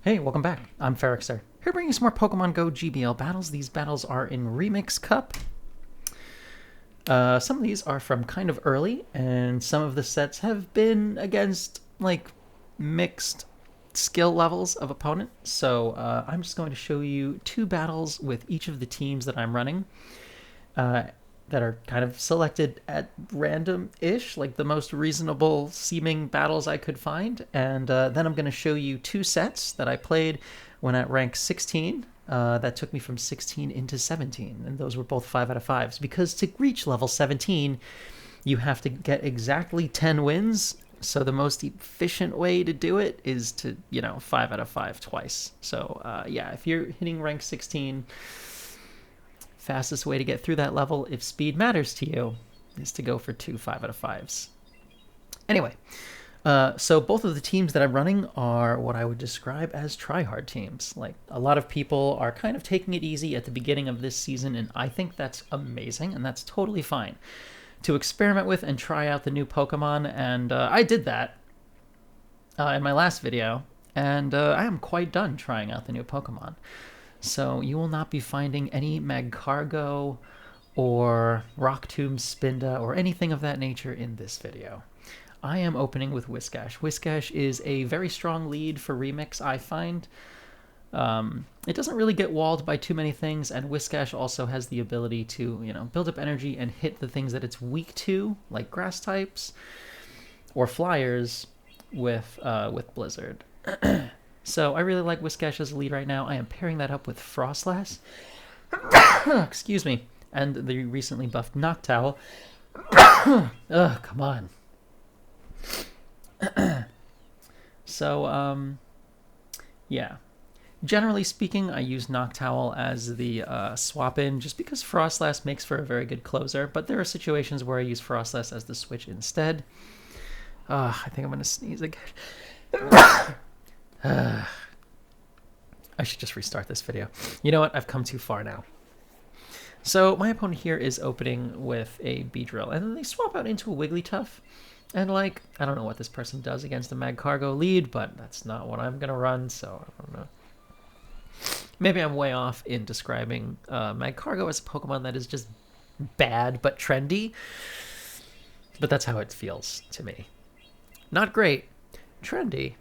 Hey, welcome back. I'm Ferrikster. Here bringing some more Pokemon Go GBL battles. These battles are in Remix Cup. Some of these are from kind of early, and some of the sets have been against, like, mixed skill levels of opponent. So I'm just going to show you two battles with each of the teams that I'm running that are kind of selected at random-ish, like the most reasonable seeming battles I could find. And then I'm going to show you two sets that I played when at rank 16. That took me from 16 into 17, and those were both 5 out of 5s. Because to reach level 17, you have to get exactly 10 wins. So the most efficient way to do it is to, 5 out of 5 twice. So yeah, if you're hitting rank 16, fastest way to get through that level, if speed matters to you, is to go for two 5 out of 5s. Anyway, so both of the teams that I'm running are what I would describe as tryhard teams. Like, a lot of people are kind of taking it easy at the beginning of this season, and I think that's amazing, and that's totally fine to experiment with and try out the new Pokemon. And I did that in my last video, and I am quite done trying out the new Pokemon. So you will not be finding any Magcargo or Rock Tomb Spinda or anything of that nature in this video. I am opening with Whiscash. Whiscash is a very strong lead for Remix, I find. It doesn't really get walled by too many things, and Whiscash also has the ability to, build up energy and hit the things that it's weak to, like grass types or flyers, with Blizzard. So I really like Whiscash as a lead right now. I am pairing that up with Frostlass. Excuse me. And the recently buffed Noctowl. Ugh, come on. So, yeah. Generally speaking, I use Noctowl as the swap-in just because Frostlass makes for a very good closer, but there are situations where I use Frostlass as the switch instead. I think I'm going to sneeze again. I should just restart this video. You know what? I've come too far now. So my opponent here is opening with a Beedrill, and then they swap out into a Wigglytuff. And, like, I don't know what this person does against a Magcargo lead, but that's not what I'm going to run, so I don't know. Maybe I'm way off in describing Magcargo as a Pokemon that is just bad but trendy. But that's how it feels to me. Not great. Trendy.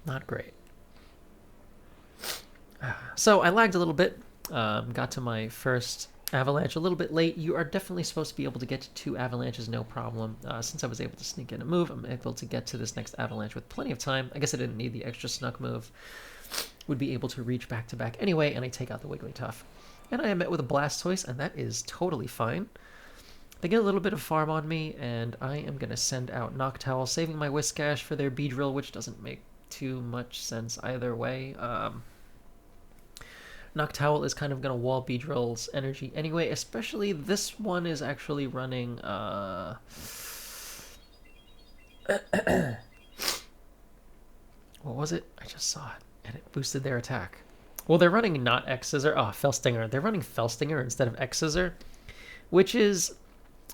Not great. So I lagged a little bit. Got to my first Avalanche a little bit late. You are definitely supposed to be able to get to 2 Avalanches, no problem. Since I was able to sneak in a move, I'm able to get to this next Avalanche with plenty of time. I guess I didn't need the extra snuck move. Would be able to reach back to back anyway, and I take out the Wigglytuff. And I am met with a Blastoise, and that is totally fine. They get a little bit of farm on me, and I am going to send out Noctowl, saving my Whiscash for their Beedrill, which doesn't make too much sense either way. Noctowl is kind of going to wall Beedrill's energy anyway, especially this one is actually running what was it? I just saw it, and it boosted their attack. Well, they're running not X-Scissor. Oh, Felstinger. They're running Felstinger instead of X-Scissor, which is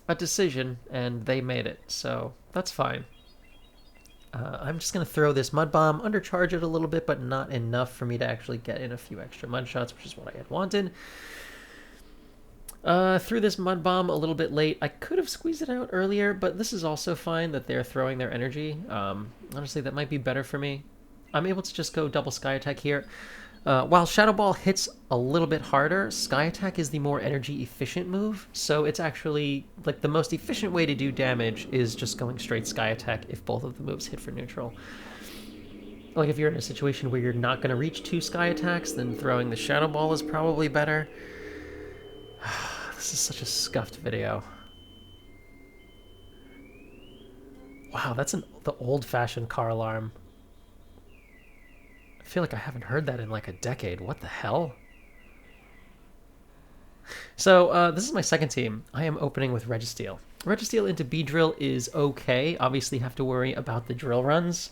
a decision, and they made it, so that's fine. I'm just going to throw this Mud Bomb, undercharge it a little bit, but not enough for me to actually get in a few extra Mud Shots, which is what I had wanted. Threw this Mud Bomb a little bit late. I could have squeezed it out earlier, but this is also fine that they're throwing their energy. Honestly, that might be better for me. I'm able to just go double Sky Attack here. While Shadow Ball hits a little bit harder, Sky Attack is the more energy efficient move, so it's actually, like, the most efficient way to do damage is just going straight Sky Attack if both of the moves hit for neutral. Like, if you're in a situation where you're not going to reach 2 Sky Attacks, then throwing the Shadow Ball is probably better. This is such a scuffed video. Wow, that's the old-fashioned car alarm. I feel like I haven't heard that in like a decade. What the hell? So this is my second team. I am opening with Registeel. Registeel into Beedrill is okay. Obviously have to worry about the drill runs.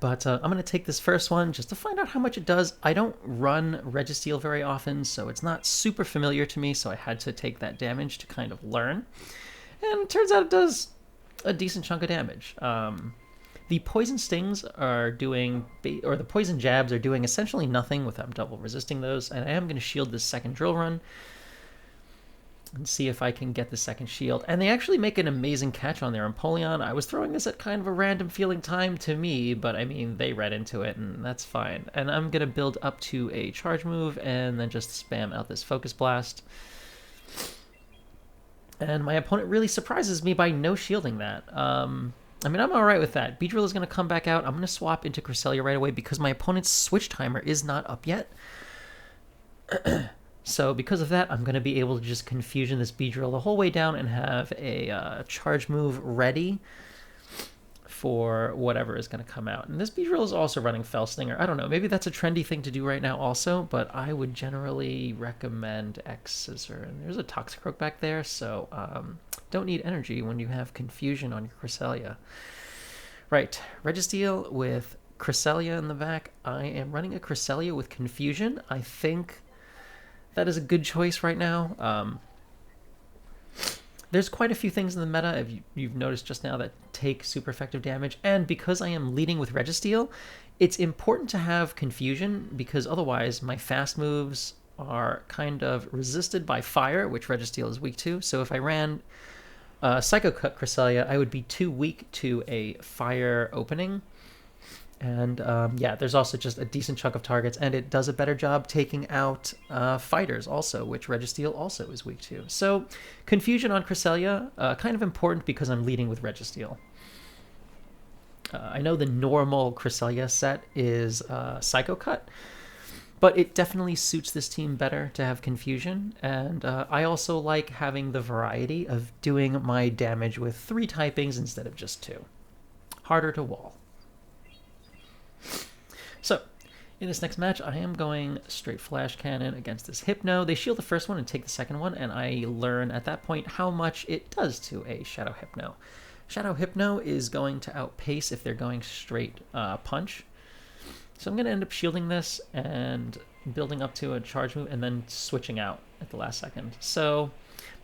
But I'm going to take this first one just to find out how much it does. I don't run Registeel very often, so it's not super familiar to me, so I had to take that damage to kind of learn. And it turns out it does a decent chunk of damage. The poison stings are doing, or the poison jabs are doing essentially nothing without double resisting those, and I am going to shield this second drill run and see if I can get the second shield. And they actually make an amazing catch on their Empoleon. I was throwing this at kind of a random feeling time to me, but I mean, they read into it, and that's fine. And I'm going to build up to a charge move and then just spam out this Focus Blast. And my opponent really surprises me by no shielding that. I mean, I'm all right with that. Beedrill is going to come back out. I'm going to swap into Cresselia right away because my opponent's switch timer is not up yet. So because of that, I'm going to be able to just Confusion this Beedrill the whole way down and have a charge move ready for whatever is going to come out. And this Beedrill is also running Fell Stinger. I don't know, maybe that's a trendy thing to do right now also, but I would generally recommend X Scissor. And there's a Toxicroak back there, so don't need energy when you have Confusion on your Cresselia. Right, Registeel with Cresselia in the back. I am running a Cresselia with Confusion. I think that is a good choice right now. There's quite a few things in the meta, if you've noticed just now, that take super effective damage. And because I am leading with Registeel, it's important to have Confusion, because otherwise my fast moves are kind of resisted by fire, which Registeel is weak to. So if I ran Psycho Cut Cresselia, I would be too weak to a fire opening. And yeah, there's also just a decent chunk of targets, and it does a better job taking out fighters also, which Registeel also is weak to. So Confusion on Cresselia, kind of important because I'm leading with Registeel. I know the normal Cresselia set is Psycho Cut, but it definitely suits this team better to have Confusion, and I also like having the variety of doing my damage with 3 typings instead of just 2. Harder to wall. So, in this next match, I am going straight Flash Cannon against this Hypno. They shield the first one and take the second one, and I learn at that point how much it does to a Shadow Hypno. Shadow Hypno is going to outpace if they're going straight Punch. So I'm going to end up shielding this and building up to a charge move and then switching out at the last second. So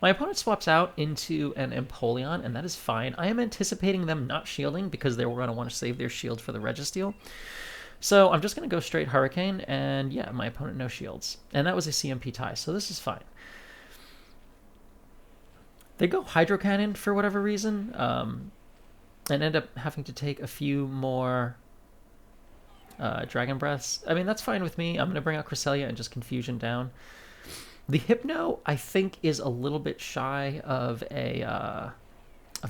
my opponent swaps out into an Empoleon, and that is fine. I am anticipating them not shielding because they were going to want to save their shield for the Registeel. So I'm just going to go straight Hurricane, and yeah, my opponent no shields. And that was a CMP tie, so this is fine. They go Hydro Cannon for whatever reason, and end up having to take a few more Dragon Breaths. I mean, that's fine with me. I'm going to bring out Cresselia and just Confusion down. The Hypno, I think, is a little bit shy of a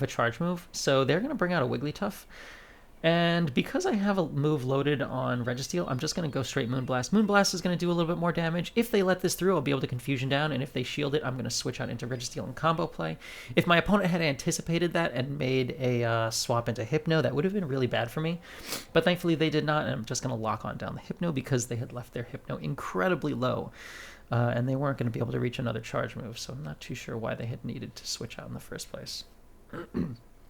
charge move, so they're going to bring out a Wigglytuff. And because I have a move loaded on Registeel, I'm just going to go straight Moonblast. Moonblast is going to do a little bit more damage. If they let this through, I'll be able to Confusion down, and if they shield it, I'm going to switch out into Registeel and combo play. If my opponent had anticipated that and made a swap into Hypno, that would have been really bad for me. But thankfully they did not, and I'm just going to lock on down the Hypno because they had left their Hypno incredibly low. And they weren't going to be able to reach another charge move, so I'm not too sure why they had needed to switch out in the first place.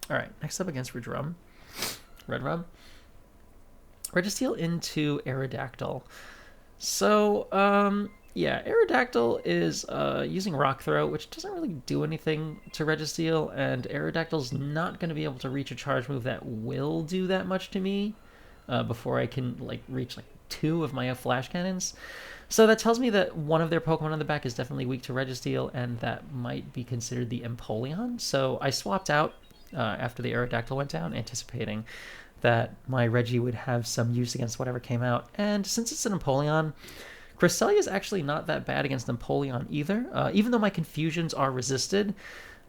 Alright, next up against Red Rum. Registeel into Aerodactyl. So, yeah, Aerodactyl is using Rock Throw, which doesn't really do anything to Registeel, and Aerodactyl's not going to be able to reach a charge move that will do that much to me before I can reach 2 of my Flash Cannons. So that tells me that one of their Pokemon on the back is definitely weak to Registeel, and that might be considered the Empoleon. So I swapped out after the Aerodactyl went down, anticipating that my Reggie would have some use against whatever came out. And since it's an Empoleon, Cresselia is actually not that bad against Empoleon either. Even though my Confusions are resisted,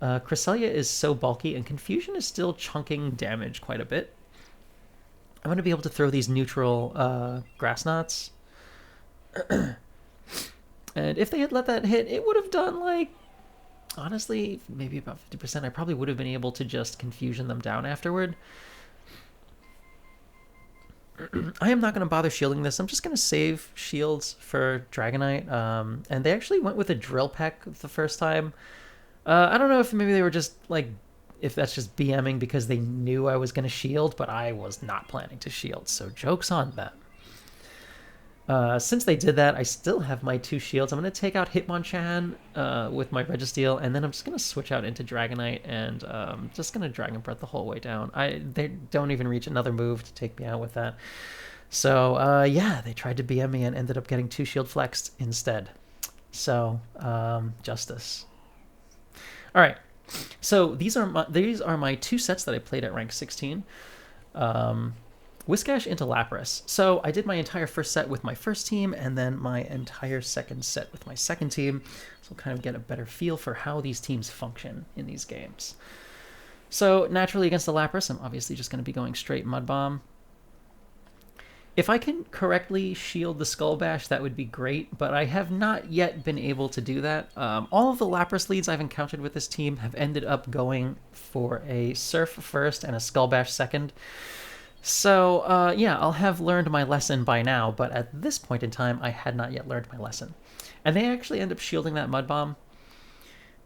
Cresselia is so bulky, and Confusion is still chunking damage quite a bit. I'm going to be able to throw these neutral Grass Knots. And if they had let that hit, it would have done, honestly, maybe about 50%. I probably would have been able to just Confusion them down afterward. I am not going to bother shielding this. I'm just going to save shields for Dragonite. And they actually went with a Drill Peck the first time. I don't know if maybe they were just, if that's just BMing because they knew I was going to shield, but I was not planning to shield, so joke's on them. Since they did that, I still have my 2 shields. I'm going to take out Hitmonchan with my Registeel, and then I'm just going to switch out into Dragonite and just going to Dragon Breath the whole way down. They don't even reach another move to take me out with that. So, yeah, they tried to BM me and ended up getting 2 shield flexed instead. So, justice. All right. So these are my 2 sets that I played at rank 16. Whiscash into Lapras. So I did my entire first set with my first team and then my entire second set with my second team. So I'll kind of get a better feel for how these teams function in these games. So naturally against the Lapras, I'm obviously just going to be going straight Mud Bomb. If I can correctly shield the Skull Bash, that would be great, but I have not yet been able to do that. All of the Lapras leads I've encountered with this team have ended up going for a Surf first and a Skull Bash second. So, yeah, I'll have learned my lesson by now, but at this point in time, I had not yet learned my lesson. And they actually end up shielding that Mud Bomb,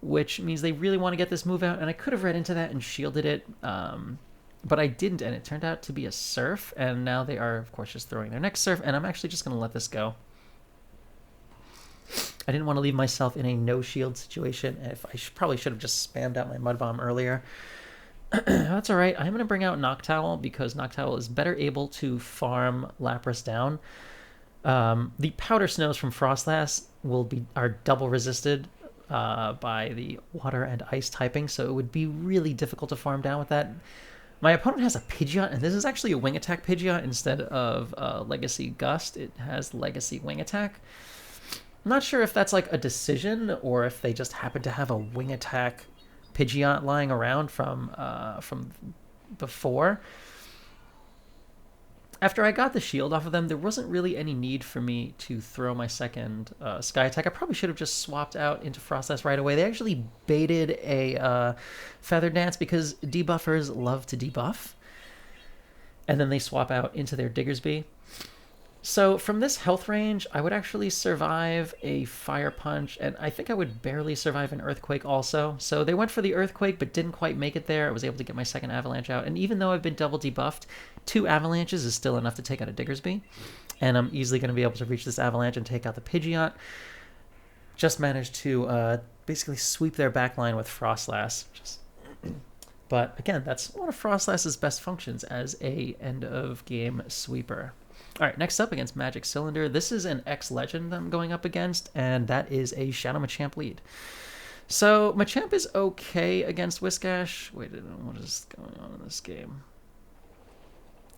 which means they really want to get this move out, and I could have read into that and shielded it, but I didn't, and it turned out to be a Surf, and now they are, of course, just throwing their next Surf, and I'm actually just going to let this go. I didn't want to leave myself in a no-shield situation. If I probably should have just spammed out my Mud Bomb earlier. That's all right. I'm going to bring out Noctowl because Noctowl is better able to farm Lapras down. The Powder Snows from Frostlass are double resisted by the water and ice typing, so it would be really difficult to farm down with that. My opponent has a Pidgeot, and this is actually a Wing Attack Pidgeot instead of Legacy Gust. It has Legacy Wing Attack. I'm not sure if that's like a decision or if they just happen to have a Wing Attack Pidgeot lying around from before. After I got the shield off of them, there wasn't really any need for me to throw my second Sky Attack. I probably should have just swapped out into Frostlass right away. They actually baited a Feather Dance because debuffers love to debuff. And then they swap out into their Diggersby. So from this health range, I would actually survive a Fire Punch, and I think I would barely survive an Earthquake also. So they went for the Earthquake, but didn't quite make it there. I was able to get my second Avalanche out, and even though I've been double debuffed, 2 Avalanches is still enough to take out a Diggersby, and I'm easily going to be able to reach this Avalanche and take out the Pidgeot. Just managed to basically sweep their backline with Frostlass. But again, that's one of Frostlass's best functions as a end-of-game sweeper. All right, next up against Magic Cylinder. This is an X-Legend I'm going up against, and that is a Shadow Machamp lead. So Machamp is okay against Whiscash. Wait, what is going on in this game?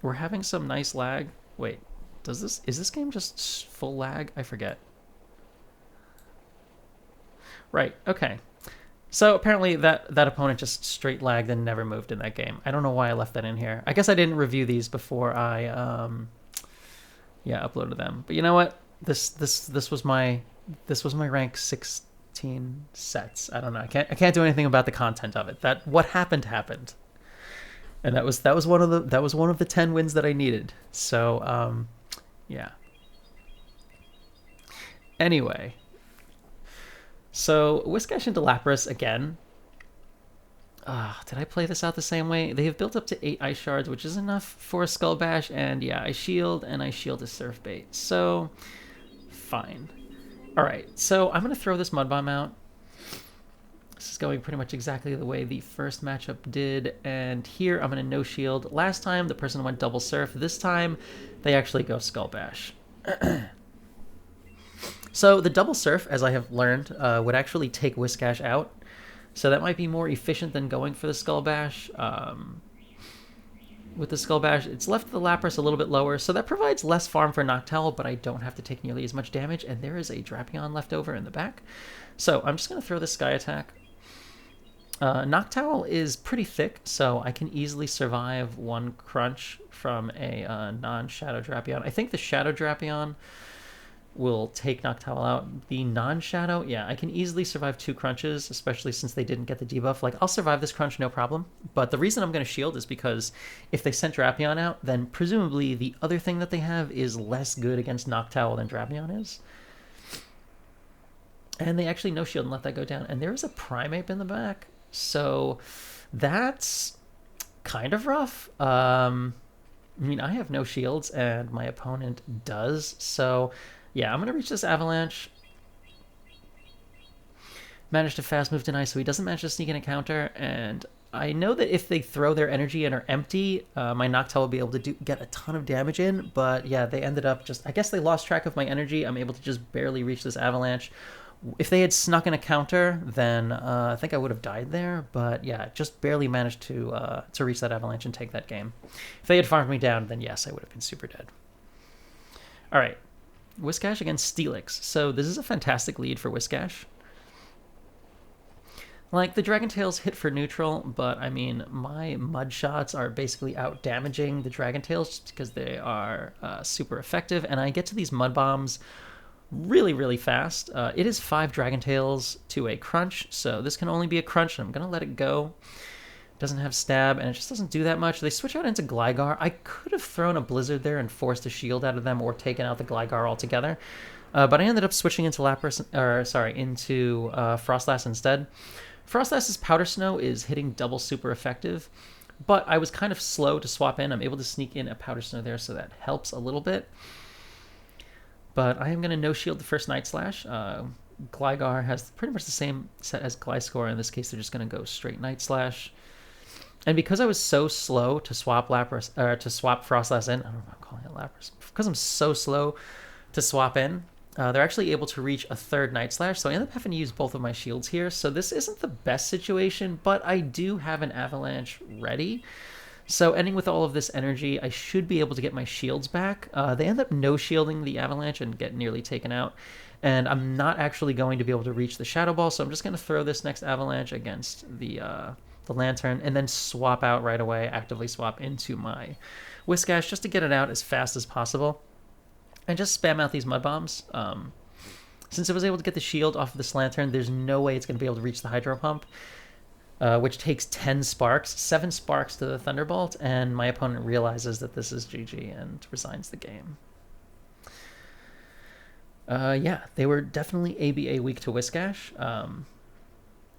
We're having some nice lag. Wait, is this game just full lag? I forget. Right, okay. So apparently that opponent just straight lagged and never moved in that game. I don't know why I left that in here. I guess I didn't review these before I uploaded them. But you know what? This was my rank 16 sets. I don't know. I can't do anything about the content of it. That what happened, and that was one of the 10 wins that I needed. So yeah. Anyway, so Whiscash into Lapras again. Did I play this out the same way? They have built up to 8 Ice Shards, which is enough for a Skull Bash, and yeah, I shield a Surf Bait. So, fine. Alright, so I'm going to throw this Mud Bomb out. This is going pretty much exactly the way the first matchup did, and here I'm going to no shield. Last time, the person went double Surf. This time, they actually go Skull Bash. So, the double Surf, as I have learned, would actually take Whiscash out. So that might be more efficient than going for the Skull Bash. With the Skull Bash, it's left the Lapras a little bit lower, so that provides less farm for Noctowl, but I don't have to take nearly as much damage, and there is a Drapion left over in the back. So I'm just going to throw this Sky Attack. Noctowl is pretty thick, so I can easily survive one crunch from a non-Shadow Drapion. I think the Shadow Drapion will take Noctowl out. The non-Shadow, yeah, I can easily survive 2 crunches, especially since they didn't get the debuff. Like, I'll survive this crunch, no problem. But the reason I'm going to shield is because if they sent Drapion out, then presumably the other thing that they have is less good against Noctowl than Drapion is. And they actually no shield and let that go down. And there is a Primeape in the back, so that's kind of rough. I mean, I have no shields, and my opponent does. So, yeah, I'm going to reach this Avalanche. Manage to fast move deny, so he doesn't manage to sneak in a counter. And I know that if they throw their energy and are empty, my Noctowl will be able to get a ton of damage in. But yeah, they ended up just... I guess they lost track of my energy. I'm able to just barely reach this Avalanche. If they had snuck in a counter, then I think I would have died there. But yeah, just barely managed to reach that Avalanche and take that game. If they had farmed me down, then yes, I would have been super dead. All right, Whiscash against Steelix. So this is a fantastic lead for Whiscash. Like, the Dragon Tails hit for neutral, but I mean, my mud shots are basically out damaging the Dragon Tails just because they are super effective, and I get to these mud bombs really, really fast. It is 5 Dragon Tails to a crunch, so this can only be a crunch, and I'm going to let it go. Doesn't have stab, and it just doesn't do that much. They switch out into Gligar. I could have thrown a Blizzard there and forced a shield out of them or taken out the Gligar altogether, but I ended up switching into Frostlass instead. Frostlass's Powder Snow is hitting double super effective, but I was kind of slow to swap in. I'm able to sneak in a Powder Snow there, so that helps a little bit. But I am going to no-shield the first Night Slash. Gligar has pretty much the same set as Gliscor. In this case, they're just going to go straight Night Slash. And because I was so slow to swap Frostlass in, I don't know if I'm calling it Lapras, because I'm so slow to swap in, they're actually able to reach a third Night Slash, so I end up having to use both of my shields here. So this isn't the best situation, but I do have an Avalanche ready. So ending with all of this energy, I should be able to get my shields back. They end up no-shielding the Avalanche and get nearly taken out. And I'm not actually going to be able to reach the Shadow Ball, so I'm just going to throw this next Avalanche against the Lantern and then swap out right away, actively swap into my Whiscash just to get it out as fast as possible. And just spam out these Mud Bombs. Since I was able to get the shield off of this Lantern, there's no way it's going to be able to reach the Hydro Pump, which takes 10 sparks, 7 sparks to the Thunderbolt, and my opponent realizes that this is GG and resigns the game. Yeah, they were definitely ABA weak to Whiscash.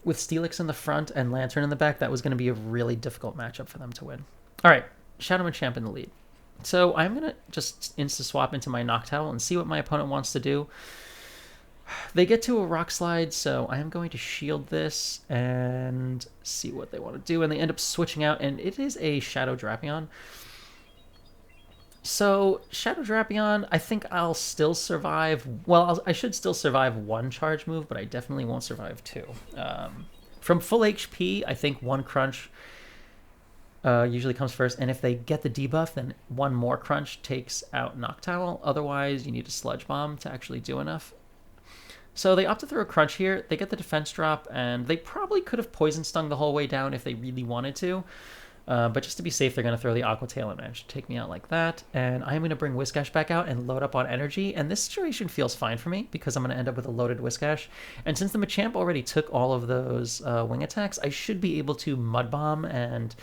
With Steelix in the front and Lantern in the back, that was going to be a really difficult matchup for them to win. All right, Shadow Machamp in the lead. So I'm going to just insta-swap into my Noctowl and see what my opponent wants to do. They get to a Rock Slide, so I am going to shield this and see what they want to do. And they end up switching out, and it is a Shadow Drapion. So Shadow Drapion, I think I'll still survive. Well, I should still survive 1 charge move, but I definitely won't survive 2. From full HP, I think 1 crunch usually comes first, and if they get the debuff, then 1 more crunch takes out Noctowl. Otherwise, you need a Sludge Bomb to actually do enough. So they opt to throw a crunch here. They get the defense drop, and they probably could have Poison Stung the whole way down if they really wanted to. But just to be safe, they're going to throw the Aqua Tail and manage to take me out like that. And I'm going to bring Whiscash back out and load up on energy. And this situation feels fine for me because I'm going to end up with a loaded Whiscash. And since the Machamp already took all of those wing attacks, I should be able to Mud Bomb and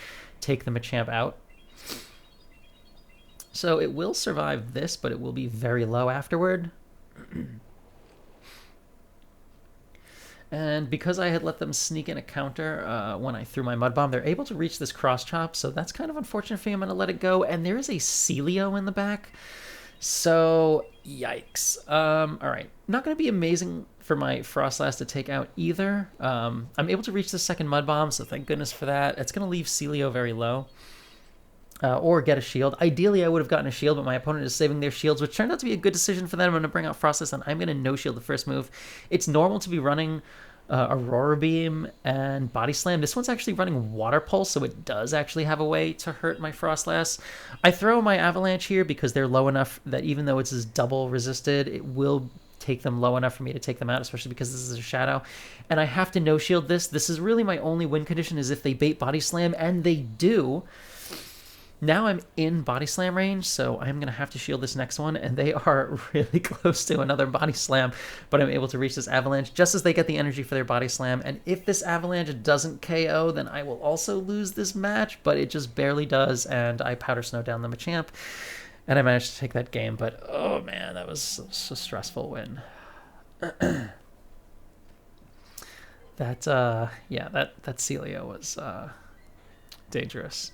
take the Machamp out. So it will survive this, but it will be very low afterward. And because I had let them sneak in a counter when I threw my Mud Bomb, they're able to reach this Cross Chop, so that's kind of unfortunate for me. I'm going to let it go. And there is a Celio in the back, so yikes. All right, not going to be amazing for my Frostlass to take out either. I'm able to reach the second Mud Bomb, so thank goodness for that. It's going to leave Celio very low. Or get a shield. Ideally, I would have gotten a shield, but my opponent is saving their shields, which turned out to be a good decision for them. I'm going to bring out Frostlass, and I'm going to no-shield the first move. It's normal to be running Aurora Beam and Body Slam. This one's actually running Water Pulse, so it does actually have a way to hurt my Frostlass. I throw my Avalanche here because they're low enough that even though it's double resisted, it will take them low enough for me to take them out, especially because this is a Shadow. And I have to no-shield this. This is really my only win condition, is if they bait Body Slam, and they do. Now I'm in Body Slam range, so I'm going to have to shield this next one, and they are really close to another Body Slam, but I'm able to reach this Avalanche just as they get the energy for their Body Slam, and if this Avalanche doesn't KO, then I will also lose this match, but it just barely does, and I Powder Snow down the Machamp, and I managed to take that game, but oh man, that was a stressful win. That Celio was dangerous.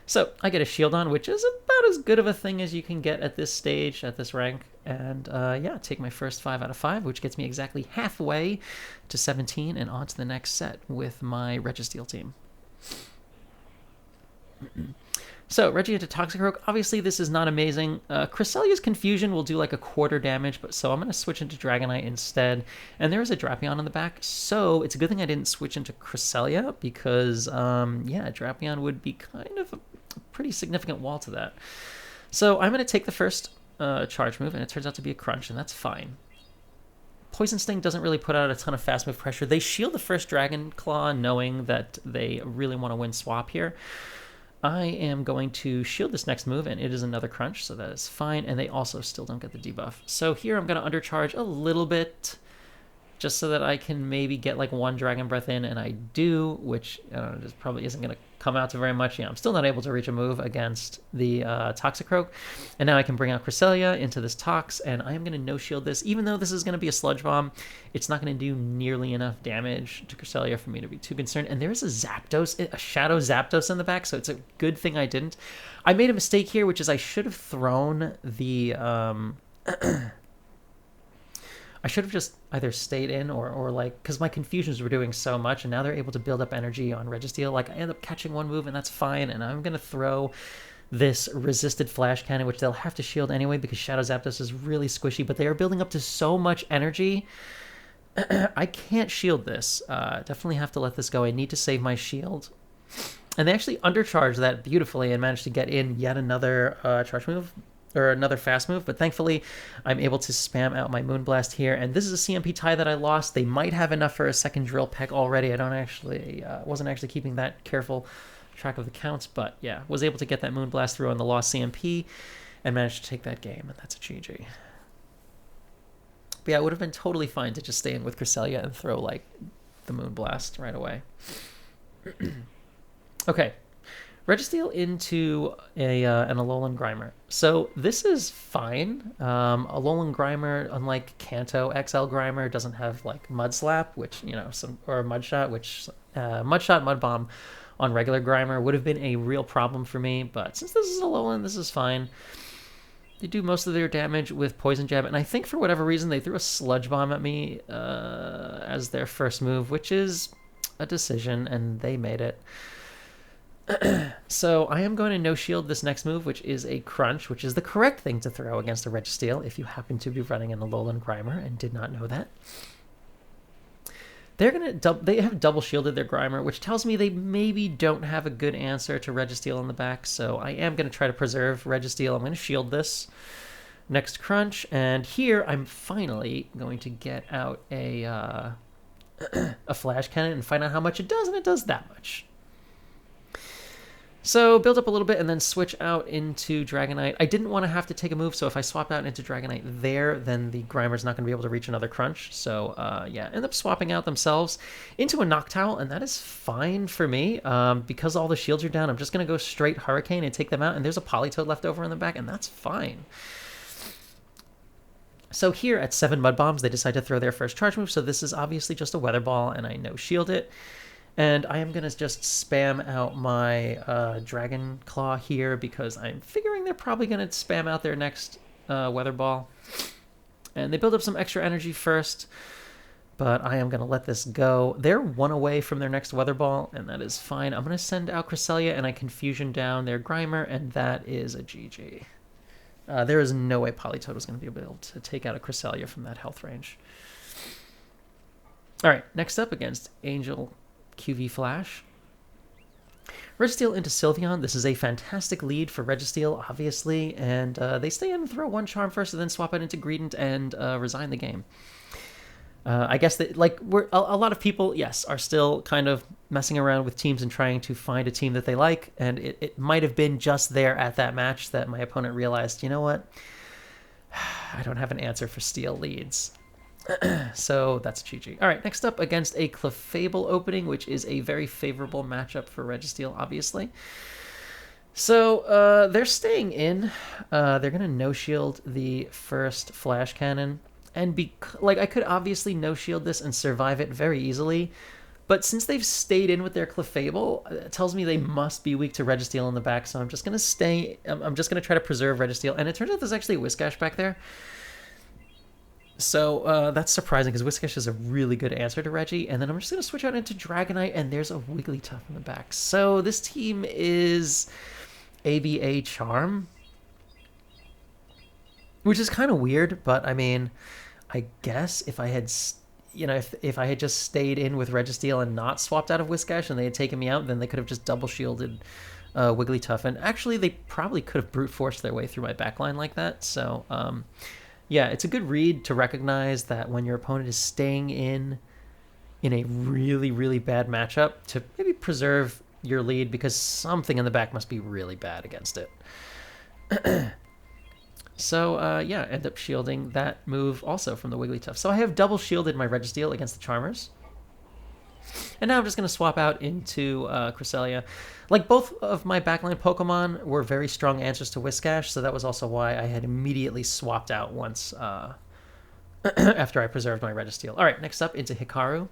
So I get a shield on, which is about as good of a thing as you can get at this stage, at this rank. And yeah, take my first 5 out of 5, which gets me exactly halfway to 17 and on to the next set with my Registeel team. So, Reggie into Toxicroak. Obviously, this is not amazing. Cresselia's Confusion will do like a quarter damage, but so I'm going to switch into Dragonite instead. And there is a Drapion on the back, so it's a good thing I didn't switch into Cresselia because, yeah, Drapion would be kind of a pretty significant wall to that. So I'm going to take the first charge move, and it turns out to be a Crunch, and that's fine. Poison Sting doesn't really put out a ton of fast move pressure. They shield the first Dragon Claw knowing that they really want to win swap here. I am going to shield this next move, and it is another Crunch, so that is fine, and they also still don't get the debuff. So here I'm going to undercharge a little bit, just so that I can maybe get like one Dragon Breath in, and I do, which I don't know, just probably isn't going to come out to very much. Yeah, I'm still not able to reach a move against the Toxicroak, and now I can bring out Cresselia into this Tox, and I am going to no-shield this. Even though this is going to be a Sludge Bomb, it's not going to do nearly enough damage to Cresselia for me to be too concerned, and there is a Zapdos, a Shadow Zapdos in the back, so it's a good thing I didn't. I made a mistake here, which is I should have thrown the... I should have just either stayed in or like, because my Confusions were doing so much, and now they're able to build up energy on Registeel. Like, I end up catching one move, and that's fine, and I'm going to throw this Resisted Flash Cannon, which they'll have to shield anyway because Shadow Zapdos is really squishy, but they are building up to so much energy. I can't shield this. Definitely have to let this go. I need to save my shield. And they actually undercharged that beautifully and managed to get in yet another charge move. Or another fast move, but thankfully I'm able to spam out my Moonblast here, and this is a CMP tie that I lost. They might have enough for a second Drill Peck already. I don't actually wasn't actually keeping that careful track of the counts, but yeah, was able to get that Moonblast through on the lost CMP and managed to take that game, and that's a GG. But yeah, it would have been totally fine to just stay in with Cresselia and throw like the Moonblast right away. Okay. Registeel into an Alolan Grimer. So this is fine. Alolan Grimer, unlike Kanto XL Grimer, doesn't have like Mud Slap, which, you know, or Mud Shot, which Mud Shot, Mud Bomb on regular Grimer would have been a real problem for me. But since this is Alolan, this is fine. They do most of their damage with Poison Jab, and I think for whatever reason they threw a Sludge Bomb at me as their first move, which is a decision, and they made it. So I am going to no-shield this next move, which is a Crunch, which is the correct thing to throw against a Registeel if you happen to be running an Alolan Grimer and did not know that. They have double shielded their Grimer, which tells me they maybe don't have a good answer to Registeel in the back, so I am going to try to preserve Registeel. I'm going to shield this next Crunch, and here I'm finally going to get out a Flash Cannon and find out how much it does, and it does that much. So build up a little bit and then switch out into Dragonite. I didn't want to have to take a move, so if I swap out into Dragonite there, then the Grimer's not going to be able to reach another Crunch. So yeah, end up swapping out themselves into a Noctowl, and that is fine for me. Because all the shields are down, I'm just going to go straight Hurricane and take them out, and there's a Politoed left over in the back, and that's fine. So here at 7 Mud Bombs, they decide to throw their first charge move, so this is obviously just a Weather Ball, and I no-shield it. And I am going to just spam out my Dragon Claw here because I'm figuring they're probably going to spam out their next Weather Ball. And they build up some extra energy first, but I am going to let this go. They're one away from their next Weather Ball, and that is fine. I'm going to send out Cresselia, and I Confusion down their Grimer, and that is a GG. There is no way Politoed was going to be able to take out a Cresselia from that health range. All right, next up against Angel QV Flash. Registeel into Sylveon. This is a fantastic lead for Registeel, obviously, and they stay in and throw one Charm first and then swap it into Greedent and resign the game. I guess that, like, a lot of people, yes, are still kind of messing around with teams and trying to find a team that they like, and it might have been just there at that match that my opponent realized, you know what, I don't have an answer for Steel leads. So that's GG. All right, next up against a Clefable opening, which is a very favorable matchup for Registeel, obviously. So they're staying in. They're going to no-shield the first Flash Cannon. And like, I could obviously no-shield this and survive it very easily, But since they've stayed in with their Clefable, it tells me they must be weak to Registeel in the back. So I'm just gonna stay. I'm just gonna try to preserve Registeel, and it turns out there's actually a Whiscash back there. So that's surprising because Whiscash is a really good answer to Reggie. And then I'm just going to switch out into Dragonite, and there's a Wigglytuff in the back. So this team is ABA Charm, which is kind of weird, but I mean, I guess if I had, if I had just stayed in with Registeel and not swapped out of Whiscash and they had taken me out, then they could have just double shielded Wigglytuff. And actually, they probably could have brute forced their way through my backline like that. So, yeah, it's a good read to recognize that when your opponent is staying in a really, really bad matchup, to maybe preserve your lead because something in the back must be really bad against it. So, yeah, end up shielding that move also from the Wigglytuff. So I have double shielded my Registeel against the Charmers. And now I'm just going to swap out into Cresselia. Like, both of my backline Pokemon were very strong answers to Whiscash, so that was also why I had immediately swapped out once after I preserved my Registeel. All right, next up into Hikaru.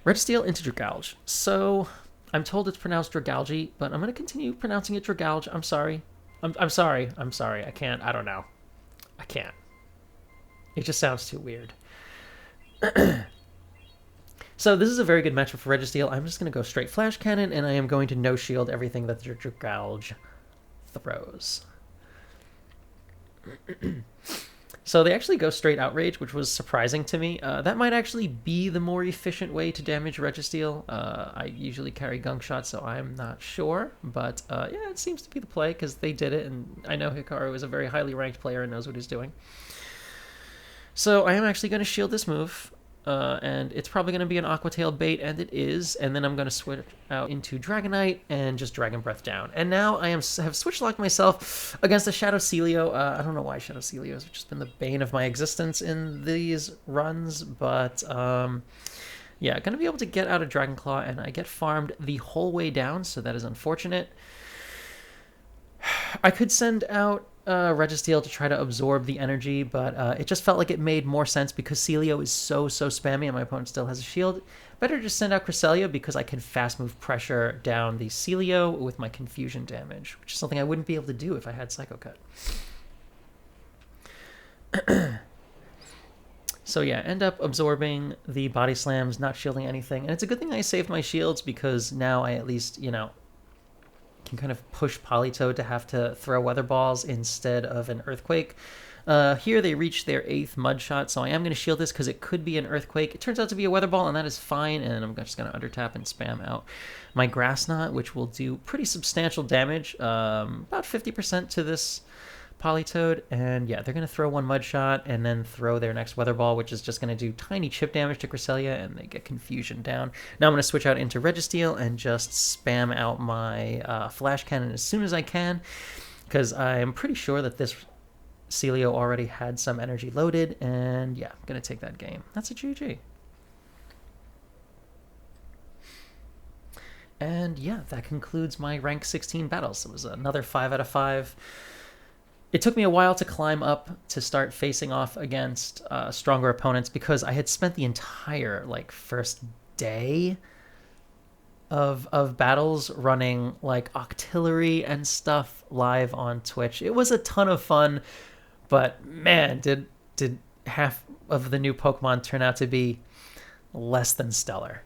Registeel into Dragalge. So I'm told it's pronounced Dragalge, but I'm going to continue pronouncing it Dragalge. I'm sorry. I'm sorry. I'm sorry. I can't. I don't know. I can't. It just sounds too weird. So this is a very good matchup for Registeel. I'm just going to go straight Flash Cannon, and I am going to no-shield everything that the Dragalge throws. So they actually go straight Outrage, which was surprising to me. That might actually be the more efficient way to damage Registeel. I usually carry Gunk Shot, so I'm not sure. But yeah, it seems to be the play, because they did it, and I know Hikaru is a very highly ranked player and knows what he's doing. So I am actually going to shield this move. And it's probably going to be an Aqua Tail bait, and it is. And then I'm going to switch out into Dragonite and just Dragon Breath down. And now I have switch locked myself against a Shadow Celio. I don't know why Shadow Celio has just been the bane of my existence in these runs, but yeah, going to be able to get out of Dragon Claw, and I get farmed the whole way down, so that is unfortunate. I could send out Registeel to try to absorb the energy, but it just felt like it made more sense because Celio is so spammy and my opponent still has a shield. Better just send out Cresselia because I can fast move pressure down the Celio with my confusion damage, which is something I wouldn't be able to do if I had Psycho Cut. So yeah, end up absorbing the body slams, not shielding anything, and it's a good thing I saved my shields because now I at least, can kind of push Politoed to have to throw Weather Balls instead of an Earthquake. Here they reach their 8th Mud Shot, so I am going to shield this because it could be an Earthquake. It turns out to be a Weather Ball, and that is fine, and I'm just going to undertap and spam out my Grass Knot, which will do pretty substantial damage, about 50% to this Politoed, and yeah, they're going to throw one Mud Shot and then throw their next Weather Ball, which is just going to do tiny chip damage to Cresselia, and they get Confusion down. Now I'm going to switch out into Registeel and just spam out my Flash Cannon as soon as I can, because I'm pretty sure that this Celio already had some energy loaded, and yeah, I'm going to take that game. That's a GG. And yeah, that concludes my rank 16 battles. It was another 5 out of 5. It took me a while to climb up to start facing off against stronger opponents because I had spent the entire first day of battles running Octillery and stuff live on Twitch. It was a ton of fun, but man, did half of the new Pokemon turn out to be less than stellar.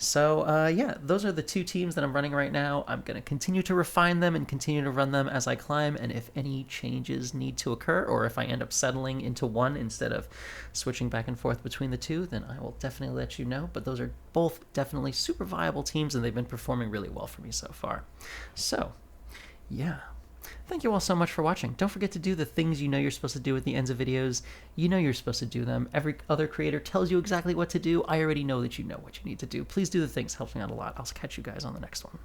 So, yeah, those are the two teams that I'm running right now. I'm going to continue to refine them and continue to run them as I climb, and if any changes need to occur, or if I end up settling into one instead of switching back and forth between the two, then I will definitely let you know. But those are both definitely super viable teams, and they've been performing really well for me so far. So, yeah. Thank you all so much for watching. Don't forget to do the things you know you're supposed to do at the ends of videos. You know you're supposed to do them. Every other creator tells you exactly what to do. I already know that you know what you need to do. Please do the things. Helps me out a lot. I'll catch you guys on the next one.